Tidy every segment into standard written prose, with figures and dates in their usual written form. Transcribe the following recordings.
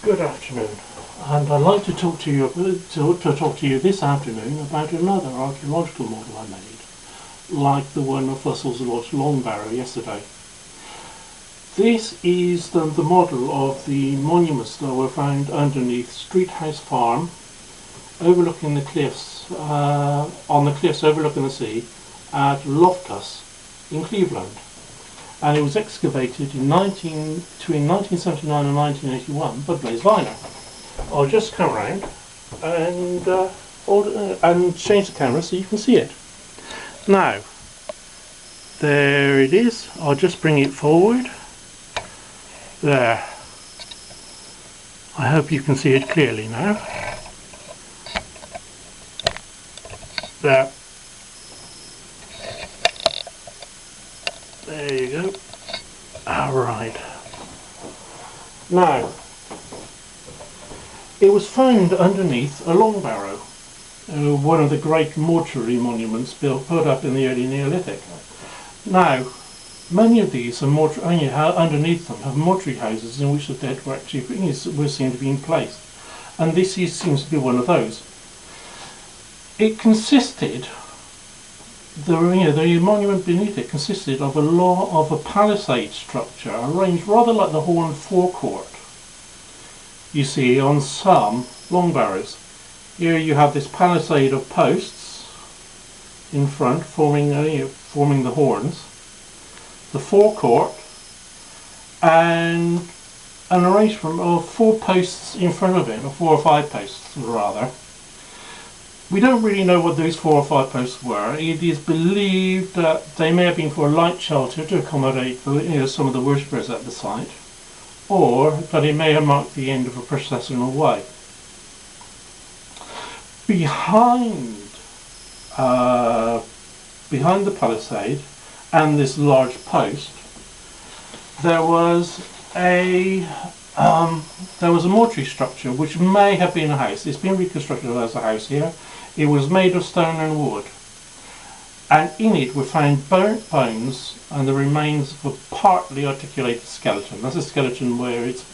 Good afternoon, and I'd like to talk to you this afternoon about another archaeological model I made, like the one of fossils at Long Barrow yesterday. This is the model of the monuments that were found underneath Street House Farm, overlooking the cliffs, on the cliffs overlooking the sea at Loftus in Cleveland. And it was excavated between 1979 and 1981 by Blaise Vyner. I'll just come around and change the camera so you can see it. Now, there it is. I'll just bring it forward. There. I hope you can see it clearly now. There. There you go. Alright. Now, it was found underneath a long barrow, one of the great mortuary monuments put up in the early Neolithic. Now, many of these are underneath them have mortuary houses in which the dead were actually were seen to be placed, and this seems to be one of those. It consisted. The monument beneath it consisted of a palisade structure arranged rather like the horned forecourt you see on some long barrows. Here you have this palisade of posts in front forming the horns, the forecourt, and an arrangement of 4 posts in front of it, or 4 or 5 posts rather. We don't really know what those 4 or 5 posts were. It is believed that they may have been for a light shelter to accommodate some of the worshippers at the site, or that it may have marked the end of a processional way. Behind the palisade and this large post, there was a mortuary structure which may have been a house. It's been reconstructed as a house here. It was made of stone and wood, and in it were found burnt bones and the remains of a partly articulated skeleton. That's a skeleton where it's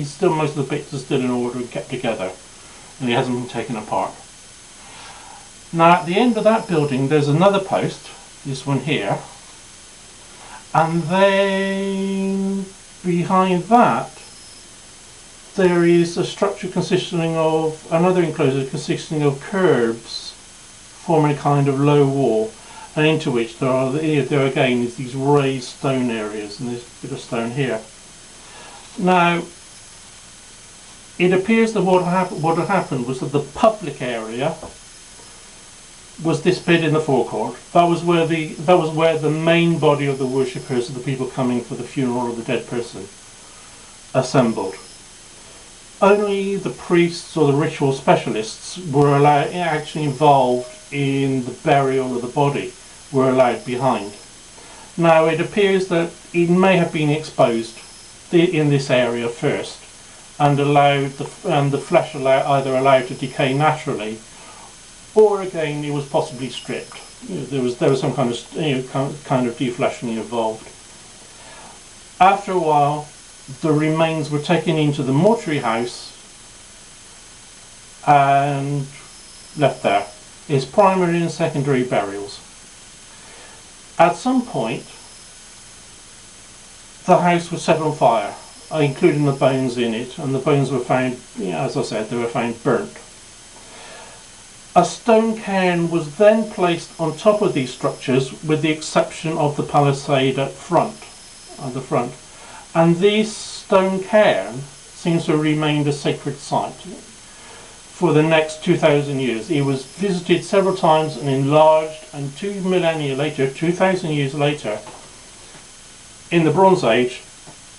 still, most of the bits are still in order and kept together, and it hasn't been taken apart. Now at the end of that building there's another post, this one here, and then behind that there is a structure consisting of another enclosure consisting of curbs forming a kind of low wall, and into which there again is these raised stone areas, and this bit of stone here. Now it appears that what had happened was that the public area was this bit in the forecourt. That was where the main body of the worshippers, of the people coming for the funeral of the dead person, assembled. Only the priests or the ritual specialists were actually involved in the burial of the body, were allowed behind. Now it appears that it may have been exposed in this area first, and the flesh either allowed to decay naturally, or again it was possibly stripped. There was some kind of defleshing involved. After a while, the remains were taken into the mortuary house and left there. It's primary and secondary burials. At some point, the house was set on fire, including the bones in it, and the bones were found, as I said, they were found burnt. A stone cairn was then placed on top of these structures, with the exception of the palisade at the front. And this stone cairn seems to have remained a sacred site for the next 2,000 years. It was visited several times and enlarged, and 2 millennia later, 2,000 years later, in the Bronze Age,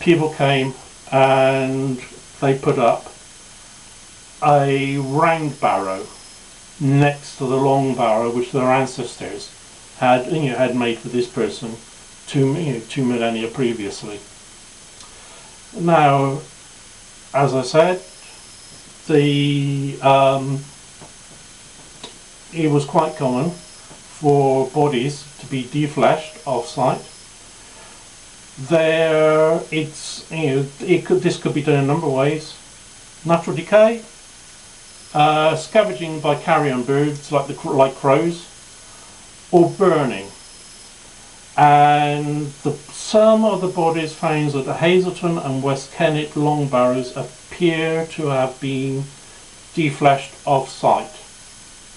people came and they put up a round barrow next to the long barrow which their ancestors had made for this person 2 millennia previously. Now, as I said, it was quite common for bodies to be defleshed off-site, This could be done a number of ways. Natural decay, scavenging by carrion birds like crows, or burning. And some of the bodies found at the Hazelton and West Kennet long barrows appear to have been defleshed off-site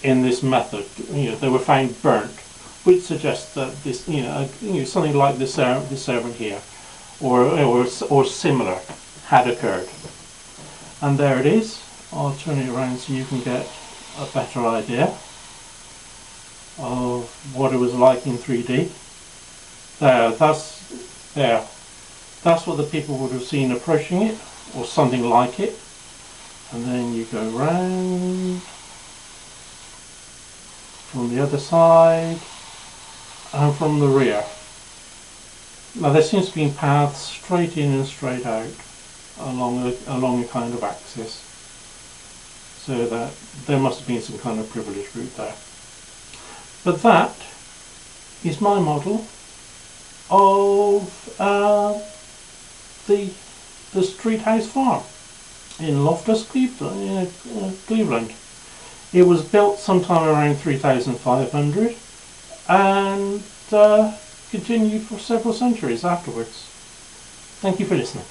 in this method. They were found burnt, which suggests that this, something like this servant here, or similar, had occurred. And there it is. I'll turn it around so you can get a better idea of what it was like in 3D. That's what the people would have seen approaching it, or something like it. And then you go round from the other side and from the rear. Now there seems to be paths straight in and straight out along a kind of axis, so that there must have been some kind of privileged route there. But that is my model of the Street House Farm in Loftus, Cleveland. It was built sometime around 3500 and continued for several centuries afterwards. Thank you for listening.